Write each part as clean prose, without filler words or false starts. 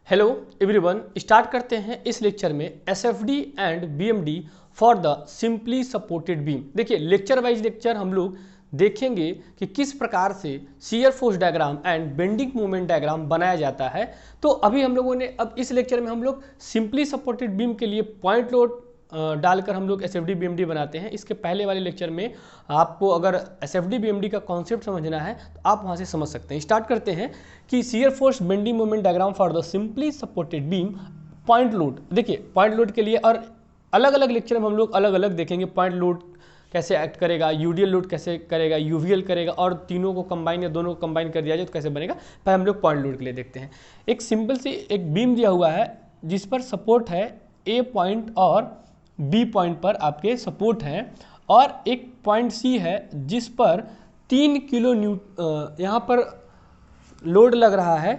Hello everyone, start करते हैं इस लेक्चर में SFD and BMD for the simply supported beam. देखिए लेक्चर वाइज लेक्चर हम लोग देखेंगे कि किस प्रकार से shear force diagram and bending moment diagram बनाया जाता है। तो अभी हम लोगों ने अब इस लेक्चर में हम लोग सिंपली सपोर्टेड बीम के लिए पॉइंट लोड डालकर हम लोग एसएफडी बीएमडी बनाते हैं। इसके पहले वाले लेक्चर में आपको अगर एसएफडी बीएमडी का कॉन्सेप्ट समझना है तो आप वहां से समझ सकते हैं। स्टार्ट करते हैं कि shear force bending moment diagram for the simply supported beam point load. देखिए पॉइंट लोड के लिए और अलग अलग लेक्चर में हम लोग अलग अलग देखेंगे पॉइंट लोड कैसे एक्ट करेगा, यूडीएल लोड कैसे करेगा, यूवीएल करेगा और तीनों को कंबाइन या दोनों को कंबाइन कर दिया जाए तो कैसे बनेगा। पहले हम लोग पॉइंट लोड के लिए देखते हैं। एक सिंपल सी एक बीम दिया हुआ है जिस पर सपोर्ट है ए पॉइंट और बी पॉइंट पर आपके सपोर्ट है और एक पॉइंट सी है जिस पर 3 किलो यहाँ पर लोड लग रहा है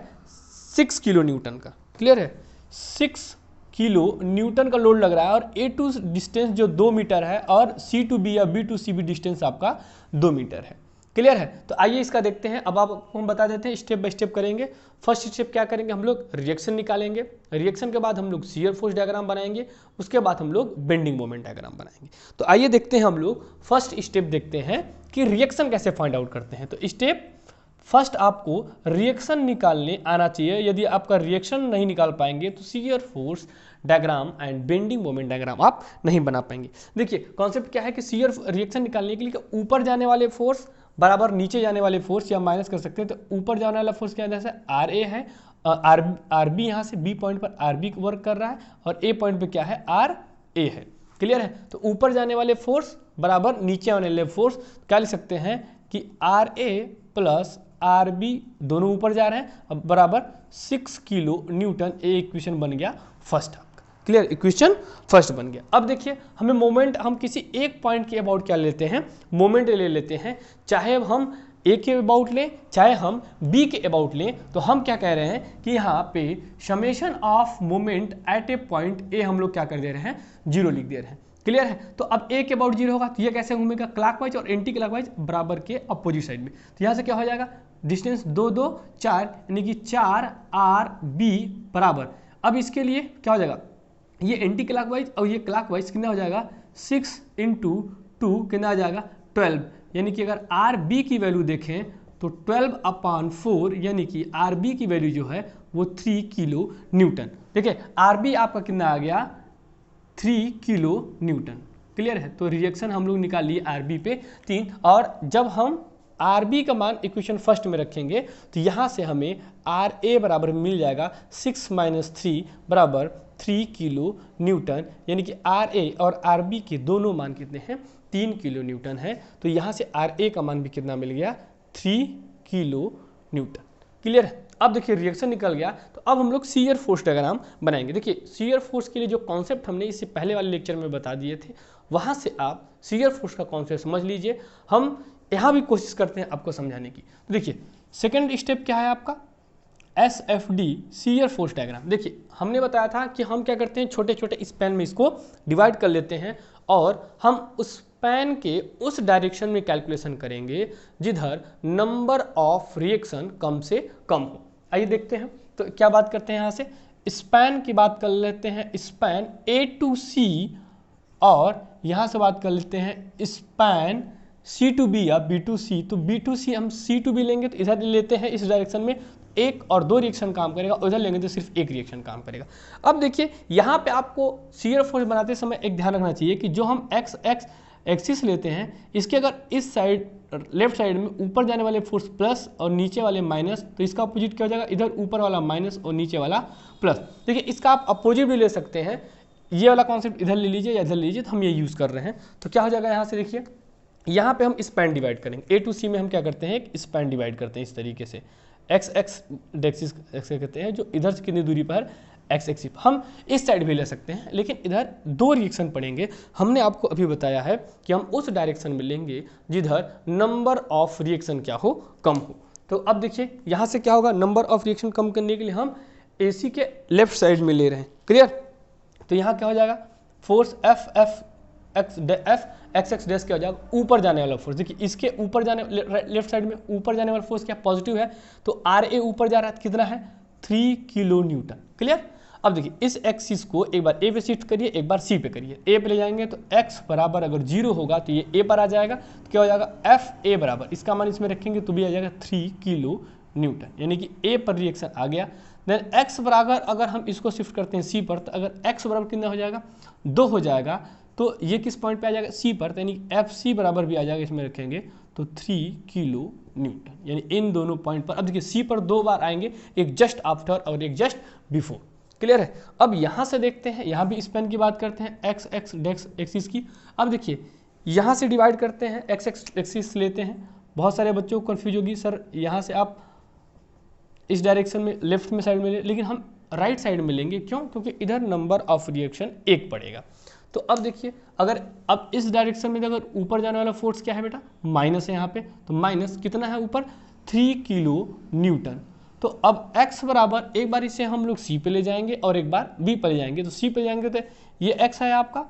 6 किलो न्यूटन का। क्लियर है, 6 किलो न्यूटन का लोड लग रहा है और ए टू डिस्टेंस जो 2 मीटर है और सी टू बी या B to C B distance आपका 2 मीटर है। क्लियर है, तो आइए इसका देखते हैं। अब आपको हम बता देते हैं, स्टेप बाय स्टेप करेंगे। फर्स्ट स्टेप क्या करेंगे, हम लोग रिएक्शन निकालेंगे। रिएक्शन के बाद हम लोग शियर फोर्स डायग्राम बनाएंगे, उसके बाद हम लोग बेंडिंग मोमेंट डायग्राम बनाएंगे। तो आइए देखते हैं, हम लोग फर्स्ट स्टेप देखते हैं कि रिएक्शन कैसे फाइंड आउट करते हैं। तो स्टेप फर्स्ट आपको रिएक्शन निकालने आना चाहिए। यदि आपका रिएक्शन नहीं निकाल पाएंगे तो shear force diagram and bending moment diagram आप नहीं बना पाएंगे। देखिए कॉन्सेप्ट क्या है कि शियर रिएक्शन निकालने के लिए ऊपर जाने वाले फोर्स बराबर नीचे जाने वाले फोर्स या माइनस कर सकते हैं। तो ऊपर जाने वाला फोर्स क्या है, जैसे आर ए है, आर बी यहाँ से बी पॉइंट पर आर बी वर्क कर रहा है और ए पॉइंट पे क्या है, आर ए है। क्लियर है, तो ऊपर जाने वाले फोर्स बराबर नीचे आने वाले फोर्स क्या लिख सकते हैं कि R A plus R B दोनों ऊपर जा रहे हैं, अब बराबर 6 किलो न्यूटन। ए इक्वेशन बन गया फर्स्ट आपका। क्लियर, इक्वेशन फर्स्ट बन गया। अब देखिए हमें मोमेंट, हम किसी एक पॉइंट के अबाउट क्या लेते हैं, मोमेंट ले लेते हैं। चाहे हम ए के अबाउट लें चाहे हम बी के अबाउट लें, तो हम क्या कह रहे हैं कि यहाँ पे summation of moment at A point A हम लोग क्या कर दे रहे हैं, 0 लिख दे रहे हैं। क्लियर है, तो अब ए के अबाउट 0 होगा तो ये कैसे घूमेगा, क्लॉकवाइज और एंटी क्लॉकवाइज बराबर के अपोजिट साइड में। तो यहाँ से क्या हो जाएगा, डिस्टेंस 2 2 4 यानी कि 4 आर बी बराबर। अब इसके लिए क्या हो जाएगा, ये एंटी क्लॉकवाइज और ये क्लॉकवाइज कितना हो जाएगा, 6 × 2 कितना आ जाएगा, 12। यानी कि अगर आर बी की वैल्यू देखें तो 12/4 यानी कि आर बी की वैल्यू जो है वो 3 किलो न्यूटन। देखिए आर बी आपका कितना आ गया, 3 किलो न्यूटन। क्लियर है, तो रिएक्शन हम लोग निकाल लिए आर बी पे 3। और जब हम आर बी का मान इक्वेशन फर्स्ट में रखेंगे तो यहाँ से हमें आर ए बराबर मिल जाएगा 6 - 3 बराबर 3 किलो न्यूटन। यानी कि आर ए और आर बी के दोनों मान कितने हैं, 3 किलो न्यूटन है। तो यहाँ से आर ए का मान भी कितना मिल गया, 3 किलो न्यूटन। क्लियर है, अब देखिए रिएक्शन निकल गया तो अब हम लोग शियर फोर्स डायग्राम बनाएंगे। देखिए शियर फोर्स के लिए जो कॉन्सेप्ट हमने इससे पहले वाले लेक्चर में बता दिए थे, वहाँ से आप शियर फोर्स का कॉन्सेप्ट समझ लीजिए। हम यहाँ भी कोशिश करते हैं आपको समझाने की। तो देखिए सेकेंड स्टेप क्या है आपका, एसएफडी शियर फोर्स डायग्राम। देखिए हमने बताया था कि हम क्या करते हैं, छोटे छोटे स्पैन में इसको डिवाइड कर लेते हैं और हम उस स्पैन के उस डायरेक्शन में कैलकुलेशन करेंगे जिधर नंबर ऑफ रिएक्शन कम से कम हो। आइए देखते हैं, तो क्या बात करते हैं, यहाँ से स्पैन की बात कर लेते हैं, स्पैन ए टू सी, और यहाँ से बात कर लेते हैं स्पैन सी टू बी या बी टू सी। तो बी टू सी हम सी टू बी लेंगे तो इधर लेते हैं इस डायरेक्शन में 1 और 2 रिएक्शन काम करेगा, उधर लेंगे तो सिर्फ 1 रिएक्शन काम करेगा। अब देखिए यहाँ पे आपको शियर फोर्स बनाते समय एक ध्यान रखना चाहिए कि जो हम एक्स एक्सिस लेते हैं, इसके अगर इस साइड लेफ्ट साइड में ऊपर जाने वाले फोर्स प्लस और नीचे वाले माइनस, तो इसका अपोजिट क्या हो जाएगा, इधर ऊपर वाला माइनस और नीचे वाला प्लस। देखिए इसका आप अपोजिट भी ले सकते हैं, ये वाला कॉन्सेप्ट इधर ले लीजिए या इधर ले लीजिए, तो हम ये यूज़ कर रहे हैं। तो क्या हो जाएगा, यहाँ से देखिए यहाँ पे हम स्पैन डिवाइड करेंगे। ए टू सी में हम क्या करते हैं, स्पैन डिवाइड करते हैं इस तरीके से, एक्स एक्स डेक्सिस एक्स कहते हैं, जो इधर से कितनी दूरी पर, एक्स एक्सिस। हम इस साइड भी ले सकते हैं लेकिन इधर 2 रिएक्शन पड़ेंगे। हमने आपको अभी बताया है कि हम उस डायरेक्शन में लेंगे जिधर नंबर ऑफ रिएक्शन क्या हो, कम हो। तो अब देखिए यहाँ से क्या होगा, नंबर ऑफ रिएक्शन कम करने के लिए हम AC के लेफ्ट साइड में ले रहे हैं। क्लियर, तो यहाँ क्या हो जाएगा, फोर्स एफ एक्स डैश क्या हो जाएगा, ऊपर जाने वाला फोर्स। देखिए इसके ऊपर जाने लेफ्ट साइड में ऊपर जाने वाला फोर्स क्या पॉजिटिव है, तो आर ए ऊपर जा रहा है कितना है 3 किलो न्यूटन। क्लियर। अब देखिए इस एक्सिस को एक बार ए पे शिफ्ट करिए, एक बार सी पे करिए। ए पे ले जाएंगे तो x बराबर अगर 0 होगा तो ये ए पर आ जाएगा, तो क्या हो जाएगा एफ ए बराबर, इसका मान इसमें रखेंगे तो भी आ जाएगा 3 किलो न्यूटन, यानी कि ए पर रिएक्शन आ गया। देन x बराबर अगर हम इसको शिफ्ट करते हैं सी पर, तो अगर x बराबर कितना हो जाएगा 2 हो जाएगा, तो ये किस पॉइंट पे आ जाएगा सी पर, यानी एफ सी बराबर भी आ जाएगा, इसमें रखेंगे तो 3 किलो न्यूटन, यानी इन दोनों पॉइंट पर। अब देखिए सी पर 2 बार आएंगे, एक जस्ट आफ्टर और एक जस्ट बिफोर। क्लियर है। अब यहाँ से देखते हैं, यहाँ भी स्पेन की बात करते हैं, एक्स एक्स डेक्स एक्सिस की। अब देखिए यहाँ से डिवाइड करते हैं, एक्स एक्स एक्सिस लेते हैं। बहुत सारे बच्चों को कन्फ्यूज होगी, सर यहाँ से आप इस डायरेक्शन में लेफ्ट में साइड में ले, लेकिन हम राइट साइड में लेंगे। क्यों? क्योंकि इधर नंबर ऑफ रिएक्शन 1 पड़ेगा। तो अब देखिए अगर अब इस डायरेक्शन में अगर ऊपर जाने वाला फोर्स क्या है बेटा, माइनस है यहाँ पे, तो माइनस कितना है ऊपर 3 किलो न्यूटन। तो अब x बराबर एक बार इसे हम लोग c पे ले जाएंगे और एक बार b पे ले जाएंगे। तो c पे जाएंगे तो ये x है आपका,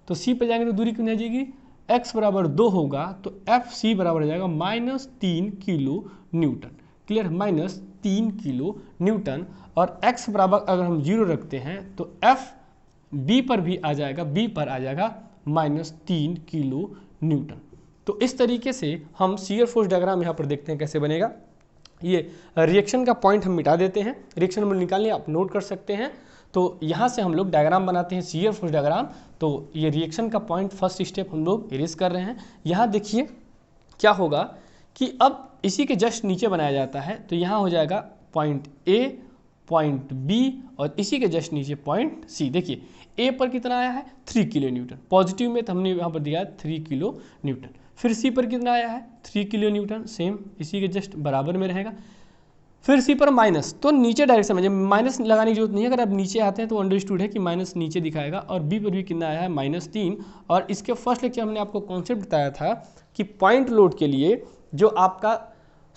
तो c पे जाएंगे तो दूरी कितनी आ जाएगी, x बराबर 2 होगा, तो एफ सी बराबर हो जाएगा -3 kilo Newton. Clear, -3 kilo Newton. और x बराबर अगर हम 0 रखते हैं तो एफ बी पर भी आ जाएगा, बी पर आ जाएगा -3 किलो न्यूटन। तो इस तरीके से हम शियर फोर्स डायग्राम यहाँ पर देखते हैं कैसे बनेगा। ये रिएक्शन का पॉइंट हम मिटा देते हैं, रिएक्शन मूल्य निकालने आप नोट कर सकते हैं। तो यहाँ से हम लोग डायग्राम बनाते हैं शियर फोर्स डायग्राम। तो ये रिएक्शन का पॉइंट फर्स्ट स्टेप हम लोग इरेज कर रहे हैं। यहाँ देखिए क्या होगा कि अब इसी के जस्ट नीचे बनाया जाता है, तो यहाँ हो जाएगा पॉइंट ए, पॉइंट बी और इसी के जस्ट नीचे पॉइंट सी। देखिए ए पर कितना आया है 3 किलो न्यूटन, पॉजिटिव में तो हमने यहाँ पर दिया है 3 किलो न्यूटन। फिर सी पर कितना आया है 3 किलो न्यूटन, सेम इसी के जस्ट बराबर में रहेगा। फिर सी पर माइनस, तो नीचे डायरेक्शन में जब माइनस लगाने की जरूरत नहीं है, अगर आप नीचे आते हैं तो अंडरस्टूड है कि माइनस नीचे दिखाएगा। और बी पर भी कितना आया है -3। और इसके फर्स्ट लेक्चर हमने आपको कॉन्सेप्ट बताया था कि पॉइंट लोड के लिए जो आपका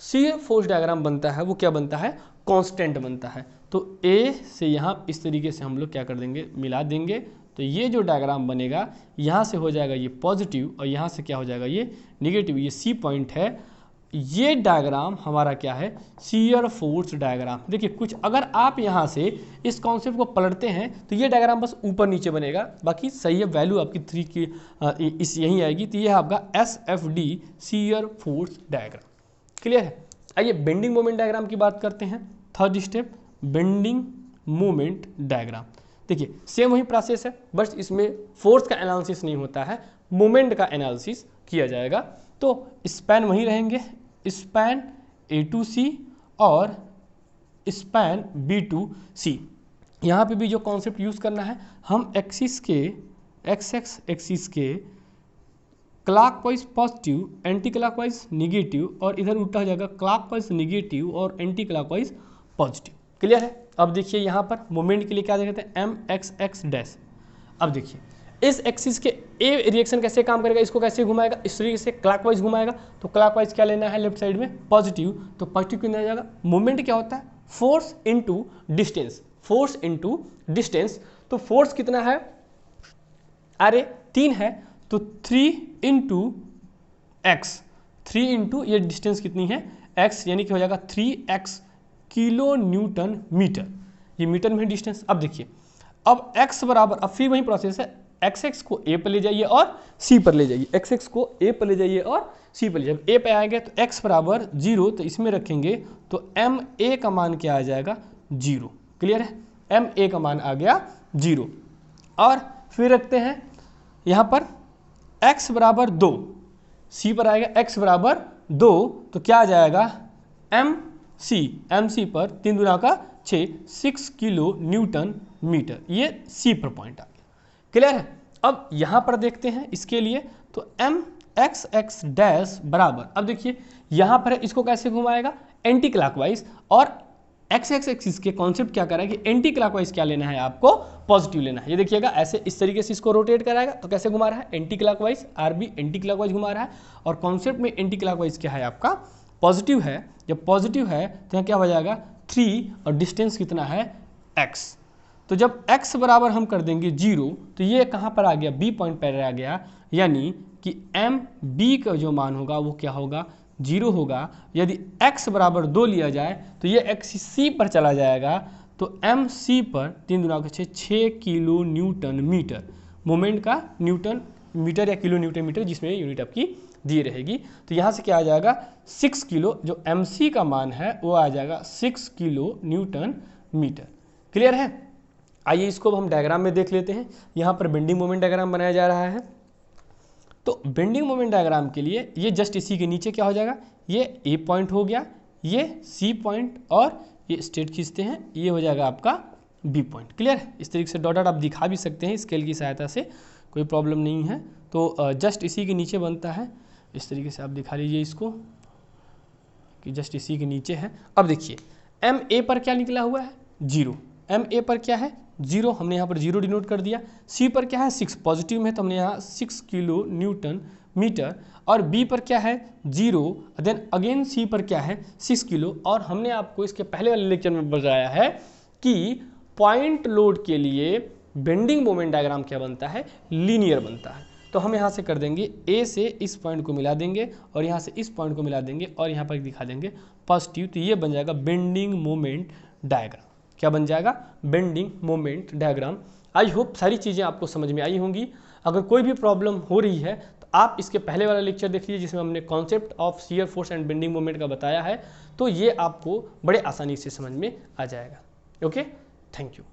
शियर फोर्स डायग्राम बनता है वो क्या बनता है, कांस्टेंट बनता है। तो ए से यहाँ इस तरीके से हम लोग क्या कर देंगे, मिला देंगे। तो ये जो डायग्राम बनेगा यहाँ से हो जाएगा ये पॉजिटिव और यहाँ से क्या हो जाएगा ये निगेटिव, ये सी पॉइंट है। ये डायग्राम हमारा क्या है, शियर फोर्स डायग्राम। देखिए कुछ अगर आप यहाँ से इस कॉन्सेप्ट को पलटते हैं तो ये डायग्राम बस ऊपर नीचे बनेगा, बाकी सही है, वैल्यू आपकी 3 की इस यहीं आएगी। तो ये है आपका SFD shear force diagram. Clear है। आइए बेंडिंग मोमेंट डायग्राम की बात करते हैं। Third step bending moment diagram. देखिए सेम वही प्रोसेस है, बस इसमें फोर्स का एनालिसिस नहीं होता है, मोमेंट का एनालिसिस किया जाएगा। तो स्पैन वही रहेंगे, स्पैन A to C और स्पैन B to C। यहाँ पे भी जो कॉन्सेप्ट यूज़ करना है, हम एक्सिस के एक्स एक्सिस के clockwise positive, anti clockwise negative और इधर उल्टा हो जाएगा क्लॉकवाइज निगेटिव और एंटी क्लॉकवाइज पॉजिटिव। क्लियर है। अब देखिए यहाँ पर मोमेंट के लिए क्या देखते हैं MXX डैश। अब देखिए इस एक्सिस के ए रिएक्शन कैसे काम करेगा, इसको कैसे घुमाएगा, इस तरीके से क्लॉकवाइज घुमाएगा। तो क्लॉकवाइज क्या लेना है, लेफ्ट साइड में पॉजिटिव, तो पॉजिटिव कितना आ जाएगा। मोमेंट क्या होता है, force into distance, force into distance. तो फोर्स कितना है, अरे 3 है, तो 3 इंटू एक्स, 3 इंटू ये डिस्टेंस कितनी है x, यानी कि हो जाएगा 3x किलो न्यूटन मीटर। ये मीटर में डिस्टेंस। अब देखिए अब x बराबर, अब फिर वही प्रोसेस है, xx को a पर ले जाइए और c पर ले जाइए, xx को a पर ले जाइए और c पर ले जाइए। a पे आएंगे तो x बराबर 0, तो इसमें रखेंगे तो ma का मान क्या आ जाएगा 0। क्लियर है, ma का मान आ गया 0। और फिर रखते हैं यहाँ पर x बराबर 2, c पर आएगा x बराबर 2, तो क्या आ जाएगा mc पर 3 दूना का 6, 6 किलो न्यूटन मीटर। ये सी पर पॉइंट आ गया। क्लियर है। अब यहाँ पर देखते हैं इसके लिए, तो MXX डैश बराबर, अब देखिए यहाँ पर है, इसको कैसे घुमाएगा एंटी क्लॉकवाइज। और एक्स एक्सिस के कॉन्सेप्ट क्या कर रहा है कि एंटी क्लॉकवाइज क्या लेना है आपको, पॉजिटिव लेना है। ये देखिएगा ऐसे इस तरीके से इसको रोटेट कराएगा, तो कैसे घुमा रहा है anti clockwise, RB anti clockwise घुमा रहा है। और कॉन्सेप्ट में एंटी क्लॉकवाइज क्या है आपका, पॉजिटिव है। जब पॉजिटिव है तो यहाँ क्या हो जाएगा 3 और डिस्टेंस कितना है x। तो जब x बराबर हम कर देंगे 0, तो ये कहाँ पर आ गया, B पॉइंट पर आ गया, यानी कि MB का जो मान होगा वो क्या होगा 0 होगा, यदि x बराबर 2 लिया जाए तो ये x c पर चला जाएगा, तो mc पर 3 दूना 6 किलो न्यूटन मीटर, मोमेंट का न्यूटन मीटर या किलो न्यूटन मीटर जिसमें यूनिट आपकी दी रहेगी। तो यहाँ से क्या आ जाएगा 6 किलो, जो mc का मान है वो आ जाएगा 6 किलो न्यूटन मीटर। क्लियर है? आइए इसको हम डायग्राम में देख लेते हैं। यहाँ पर बेंडिंग मोमेंट डायग्राम बनाया जा रहा है। तो बेंडिंग मोमेंट डायग्राम के लिए ये जस्ट इसी के नीचे क्या हो जाएगा, ये ए पॉइंट हो गया, ये सी पॉइंट और ये स्ट्रेट खींचते हैं, ये हो जाएगा आपका बी पॉइंट। क्लियर है? इस तरीके से डॉट डॉट आप दिखा भी सकते हैं स्केल की सहायता से, कोई प्रॉब्लम नहीं है। तो जस्ट इसी के नीचे बनता है, इस तरीके से आप दिखा लीजिए इसको कि जस्ट इसी के नीचे है। अब देखिए एम ए पर क्या निकला हुआ है 0, एम ए पर क्या है 0, हमने यहाँ पर 0 डिनोट कर दिया। सी पर क्या है 6, पॉजिटिव में तो हमने यहाँ 6 किलो न्यूटन मीटर, और बी पर क्या है 0, देन अगेन सी पर क्या है 6 किलो। और हमने आपको इसके पहले वाले लेक्चर में बताया है कि पॉइंट लोड के लिए बेंडिंग मोमेंट डायग्राम क्या बनता है, लीनियर बनता है। तो हम यहाँ से कर देंगे ए से इस पॉइंट को मिला देंगे और यहाँ से इस पॉइंट को मिला देंगे और यहाँ पर दिखा देंगे पॉजिटिव, तो ये बन जाएगा बेंडिंग मोमेंट डायग्राम। क्या बन जाएगा, bending moment diagram. I hope सारी चीज़ें आपको समझ में आई होंगी। अगर कोई भी प्रॉब्लम हो रही है तो आप इसके पहले वाला लेक्चर देख लीजिए जिसमें हमने concept of shear force and bending moment का बताया है, तो ये आपको बड़े आसानी से समझ में आ जाएगा। Okay, thank you.